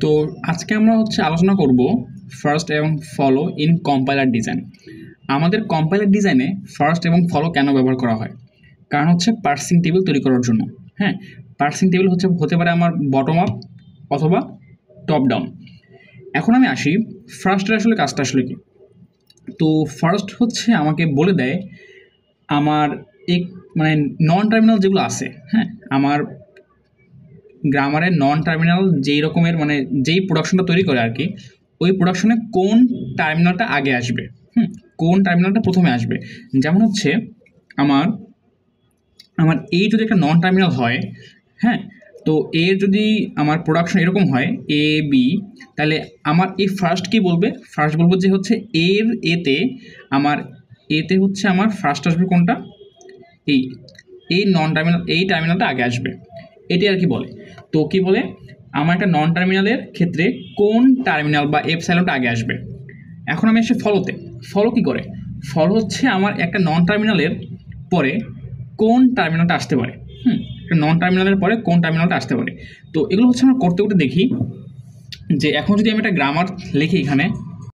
তো আজকে আমরা আলোচনা করব ফার্স্ট এবং ফলো ইন কম্পাইলার ডিজাইন। আমাদের কম্পাইলার ডিজাইনে ফার্স্ট এবং ফলো কেন ব্যবহার করা হয়? কারণ পার্সিং টেবিল তৈরি করার জন্য। হ্যাঁ, পার্সিং টেবিল হতে পারে আমার বটম আপ অথবা টপ ডাউন। এখন আমি আসি ফার্স্টের কাজটা কি। তো ফার্স্ট আমাকে বলে দেয় আমার মানে নন টার্মিনাল যেগুলো আছে, হ্যাঁ, আমার গ্রামারের নন টার্মিনাল যেই রকমের মানে যেই প্রোডাকশনটা তৈরি করে আর কি, ওই প্রোডাকশনে কোন টার্মিনালটা আগে আসবে, কোন টার্মিনালটা প্রথমে আসবে। যেমন আমার আমার এই যদি একটা নন টার্মিনাল হয়, হ্যাঁ, তো এর যদি আমার প্রোডাকশন এরকম হয় এ বি, তাহলে আমার এই ফার্স্ট কি বলবে? ফার্স্ট বলবো যে এর এতে আমার আমার ফার্স্ট আসবে কোনটা? এই নন টার্মিনাল, এই টার্মিনালটা আগে আসবে, এটি আর কি বলে। তো কি বলে আমার একটা নন টার্মিনালের ক্ষেত্রে কোন টার্মিনাল বা এপসাইলনটা আগে আসবে। এখন আমি আসি ফলোতে। ফলো কি করে? ফলো আমার একটা নন টার্মিনালের পরে কোন টার্মিনালটা আসতে পারে, একটা নন টার্মিনালের পরে কোন টার্মিনালটা আসতে পারে। তো এগুলো আমরা করতে দেখি যে এখন যদি আমি একটা গ্রামার লিখি এখানে,